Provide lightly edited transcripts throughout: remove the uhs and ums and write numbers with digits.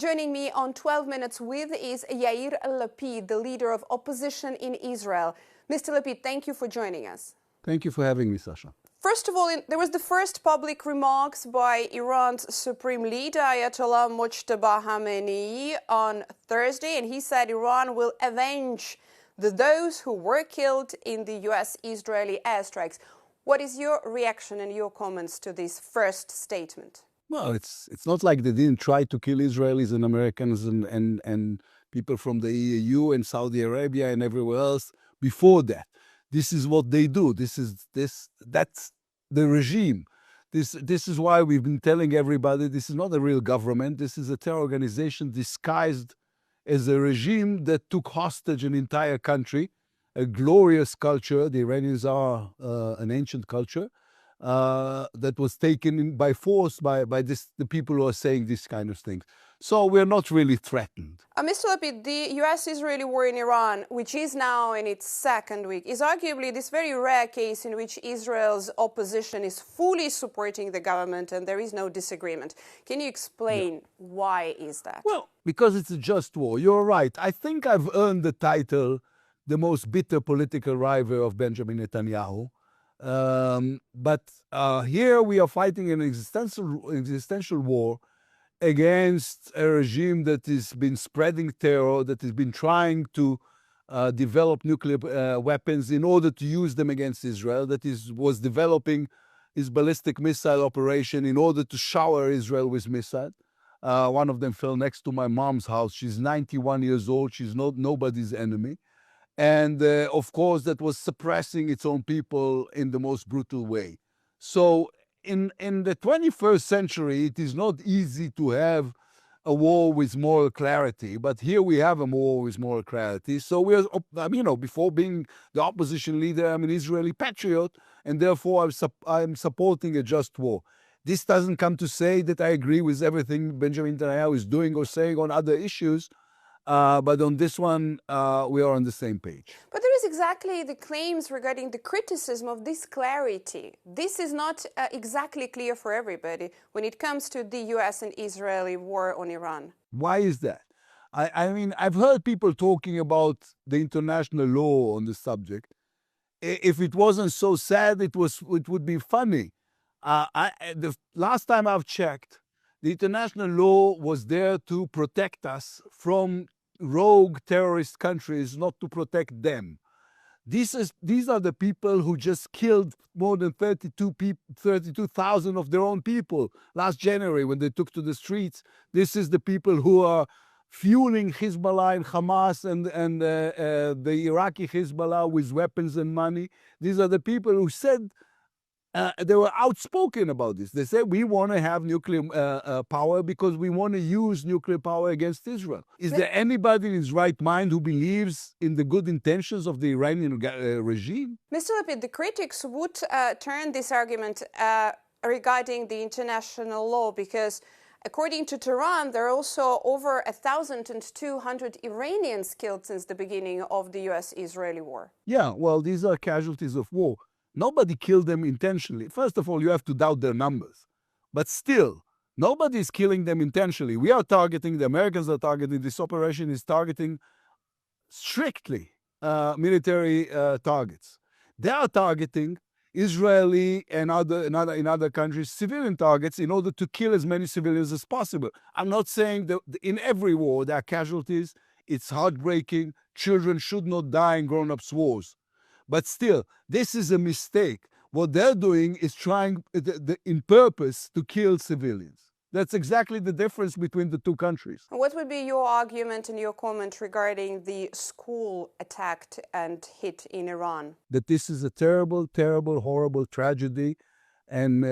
Joining me on 12 Minutes with is Yair Lapid, the leader of opposition in Israel. Mr. Lapid, thank you for joining us. Thank you for having me, Sasha. First of all, there was the first public remarks by Iran's supreme leader, Ayatollah Mojtaba Khamenei, on Thursday, and he said Iran will avenge those who were killed in the US-Israeli airstrikes. What is your reaction and your comments to this first statement? Well, it's not like they didn't try to kill Israelis and Americans and people from the EU and Saudi Arabia and everywhere else before that. This is what they do. That's the regime. This is why we've been telling everybody this is not a real government. This is a terror organization disguised as a regime that took hostage an entire country, a glorious culture. The Iranians are an ancient culture that was taken by force by the people who are saying this kind of things. So we're not really threatened. Mr. Lapid, the US-Israeli war in Iran, which is now in its second week, is arguably this very rare case in which Israel's opposition is fully supporting the government and there is no disagreement. Can you explain why is that? Well, because it's a just war. You're right. I think I've earned the title, the most bitter political rival of Benjamin Netanyahu. But here we are fighting an existential war against a regime that has been spreading terror, that has been trying to develop nuclear weapons in order to use them against Israel, was developing his ballistic missile operation in order to shower Israel with missiles. One of them fell next to my mom's house. She's 91 years old. She's nobody's enemy. And of course, that was suppressing its own people in the most brutal way. So in the 21st century, it is not easy to have a war with moral clarity. But here we have a war with moral clarity. So we're, before being the opposition leader, I'm an Israeli patriot, and therefore I'm supporting a just war. This doesn't come to say that I agree with everything Benjamin Netanyahu is doing or saying on other issues. But on this one, we are on the same page. But there is exactly the claims regarding the criticism of this clarity. This is not exactly clear for everybody when it comes to the US and Israeli war on Iran. Why is that? I mean, I've heard people talking about the international law on the subject. If it wasn't so sad, it would be funny. The last time I've checked, the international law was there to protect us from rogue terrorist countries, not to protect them. These are the people who just killed more than 32,000 of their own people last January when they took to the streets. This is the people who are fueling Hezbollah and Hamas and the Iraqi Hezbollah with weapons and money. These are the people who said, they were outspoken about this. They said, we want to have nuclear power because we want to use nuclear power against Israel. Is there anybody in his right mind who believes in the good intentions of the Iranian regime? Mr. Lapid, the critics would turn this argument regarding the international law because according to Tehran, there are also over 1,200 Iranians killed since the beginning of the US-Israeli war. Yeah, well, these are casualties of war. Nobody killed them intentionally. First of all, you have to doubt their numbers. But still, nobody is killing them intentionally. We are targeting, the Americans are targeting, this operation is targeting strictly military targets. They are targeting Israeli and in other countries, civilian targets in order to kill as many civilians as possible. I'm not saying that in every war there are casualties. It's heartbreaking. Children should not die in grown-ups' wars. But still, this is a mistake. What they're doing is trying in purpose to kill civilians. That's exactly the difference between the two countries. What would be your argument and your comment regarding the school attacked and hit in Iran? That this is a terrible, terrible, horrible tragedy. And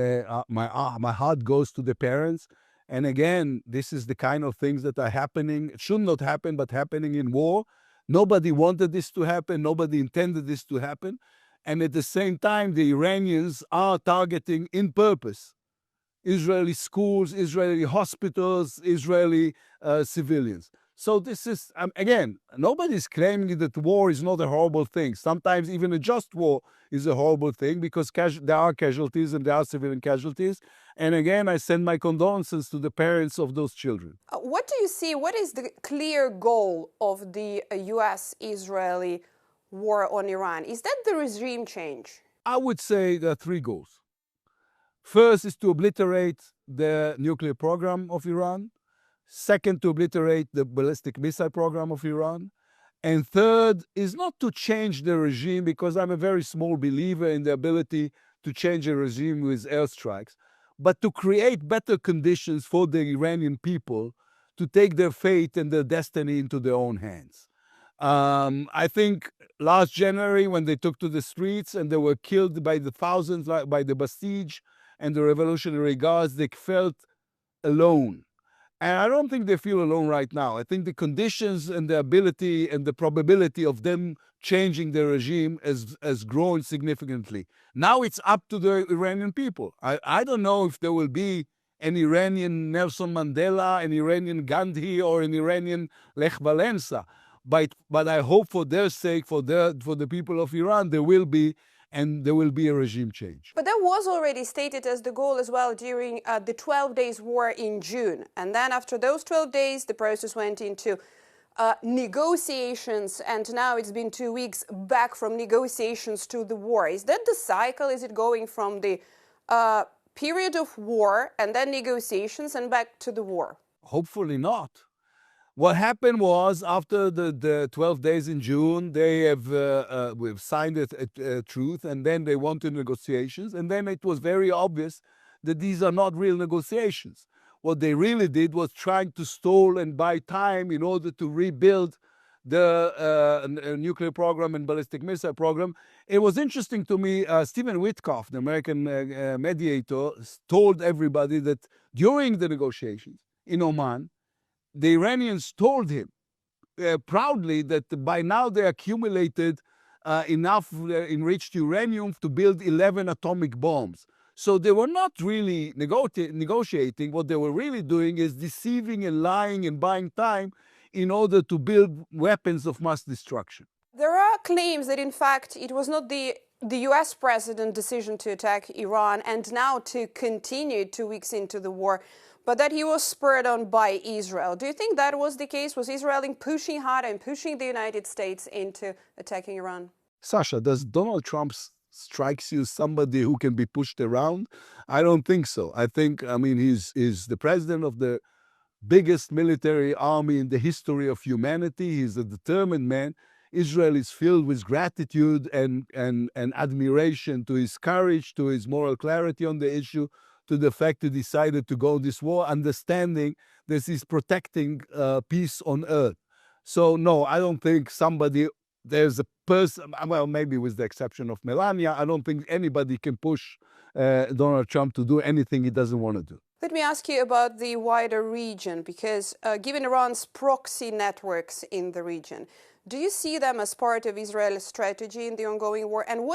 my heart goes to the parents. And again, this is the kind of things that are happening. It should not happen, but happening in war. Nobody wanted this to happen. Nobody intended this to happen. And at the same time, the Iranians are targeting in purpose Israeli schools, Israeli hospitals, Israeli civilians. So this is, again, nobody's claiming that war is not a horrible thing. Sometimes even a just war is a horrible thing because there are casualties and there are civilian casualties. And again, I send my condolences to the parents of those children. What do you see? What is the clear goal of the US-Israeli war on Iran? Is that the regime change? I would say there are three goals. First is to obliterate the nuclear program of Iran. Second, to obliterate the ballistic missile program of Iran. And third is not to change the regime, because I'm a very small believer in the ability to change a regime with airstrikes, but to create better conditions for the Iranian people to take their fate and their destiny into their own hands. I think last January, when they took to the streets and they were killed by the thousands, by the Basij and the Revolutionary Guards, they felt alone. And I don't think they feel alone right now. I think the conditions and the ability and the probability of them changing the regime has grown significantly. Now it's up to the Iranian people. I don't know if there will be an Iranian Nelson Mandela, an Iranian Gandhi, or an Iranian Lech Walesa. But I hope for their sake, for the people of Iran, there will be, and there will be a regime change. But that was already stated as the goal as well during the 12 days war in June. And then after those 12 days, the process went into negotiations, and now it's been 2 weeks back from negotiations to the war. Is that the cycle? Is it going from the period of war and then negotiations and back to the war? Hopefully not. What happened was, after the 12 days in June, they we've signed a truce, and then they wanted negotiations, and then it was very obvious that these are not real negotiations. What they really did was trying to stall and buy time in order to rebuild the nuclear program and ballistic missile program. It was interesting to me, Stephen Witkoff, the American mediator, told everybody that during the negotiations in Oman, the Iranians told him proudly that by now they accumulated enough enriched uranium to build 11 atomic bombs. So they were not really negotiating. What they were really doing is deceiving and lying and buying time in order to build weapons of mass destruction. There are claims that, in fact, it was not the US president's decision to attack Iran and now to continue 2 weeks into the war, but that he was spurred on by Israel. Do you think that was the case? Was Israel pushing hard and pushing the United States into attacking Iran? Sasha, does Donald Trump strikes you somebody who can be pushed around? I don't think so. I mean, he's the president of the biggest military army in the history of humanity. He's a determined man. Israel is filled with gratitude and admiration to his courage, to his moral clarity on the issue, to the fact he decided to go this war, understanding that he's protecting peace on earth. So no, I don't think there's a person, well, maybe with the exception of Melania, I don't think anybody can push Donald Trump to do anything he doesn't want to do. Let me ask you about the wider region, because given Iran's proxy networks in the region, do you see them as part of Israel's strategy in the ongoing war? And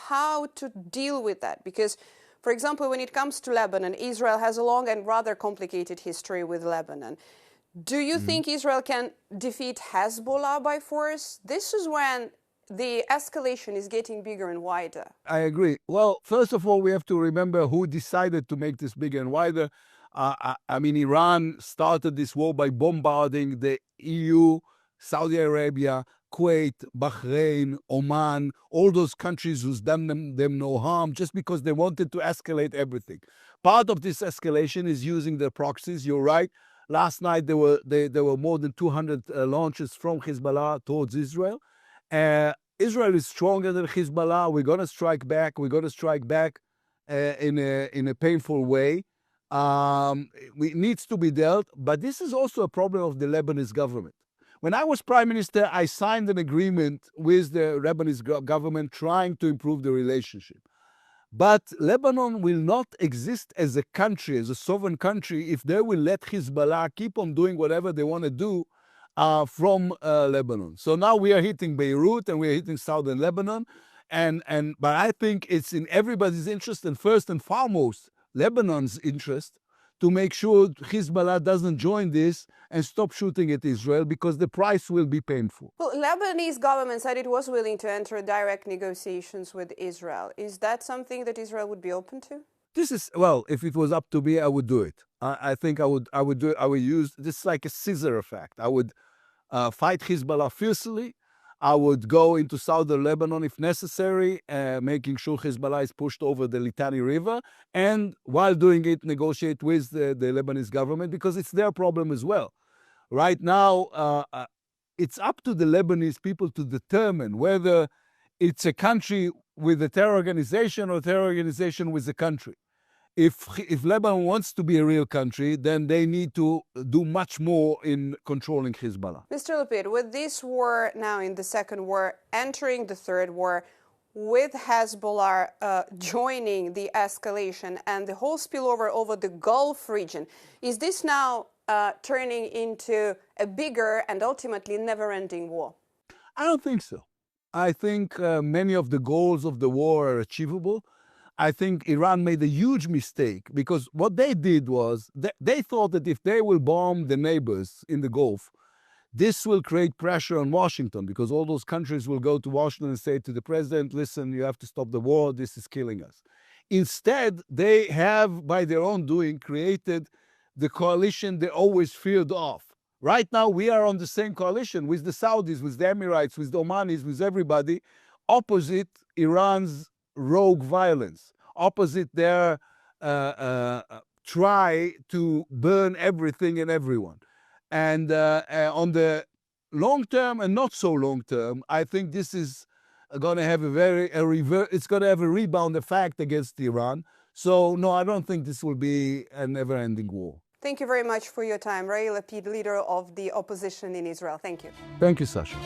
how to deal with that? Because, for example, when it comes to Lebanon, Israel has a long and rather complicated history with Lebanon. Do you think Israel can defeat Hezbollah by force? This is when the escalation is getting bigger and wider. I agree. Well, first of all, we have to remember who decided to make this bigger and wider. I mean, Iran started this war by bombarding the EU, Saudi Arabia, Kuwait, Bahrain, Oman, all those countries who's done them no harm, just because they wanted to escalate everything. Part of this escalation is using the proxies. You're right. Last night there were more than 200 launches from Hezbollah towards Israel. Israel is stronger than Hezbollah. We're going to strike back. We're going to strike back in a painful way. It needs to be dealt, but this is also a problem of the Lebanese government. When I was prime minister, I signed an agreement with the Lebanese government trying to improve the relationship. But Lebanon will not exist as a country, as a sovereign country, if they will let Hezbollah keep on doing whatever they want to do from Lebanon. So now we are hitting Beirut and we are hitting southern Lebanon. But I think it's in everybody's interest, and first and foremost, Lebanon's interest, to make sure Hezbollah doesn't join this and stop shooting at Israel, because the price will be painful. Well, Lebanese government said it was willing to enter direct negotiations with Israel. Is that something that Israel would be open to? This is, well, if it was up to me, I would do it. I think I would do it. I would use this like a scissor effect. I would fight Hezbollah fiercely. I would go into southern Lebanon if necessary, making sure Hezbollah is pushed over the Litani River, and while doing it, negotiate with the Lebanese government, because it's their problem as well. Right now, it's up to the Lebanese people to determine whether it's a country with a terror organization or a terror organization with a country. If Lebanon wants to be a real country, then they need to do much more in controlling Hezbollah. Mr. Lapid, with this war now in the second war, entering the third war, with Hezbollah joining the escalation and the whole spillover over the Gulf region, is this now turning into a bigger and ultimately never-ending war? I don't think so. I think many of the goals of the war are achievable. I think Iran made a huge mistake, because what they did was they thought that if they will bomb the neighbors in the Gulf, this will create pressure on Washington, because all those countries will go to Washington and say to the president, listen, you have to stop the war, this is killing us. Instead, they have, by their own doing, created the coalition they always feared of. Right now, we are on the same coalition with the Saudis, with the Emirates, with the Omanis, with everybody, opposite Iran's rogue violence, opposite their try to burn everything and everyone. And on the long term and not so long term, I think this is going to have it's going to have a rebound effect against Iran. So no, I don't think this will be a never-ending war. Thank you very much for your time. Yair Lapid, leader of the opposition in Israel. Thank you. Thank you, Sasha.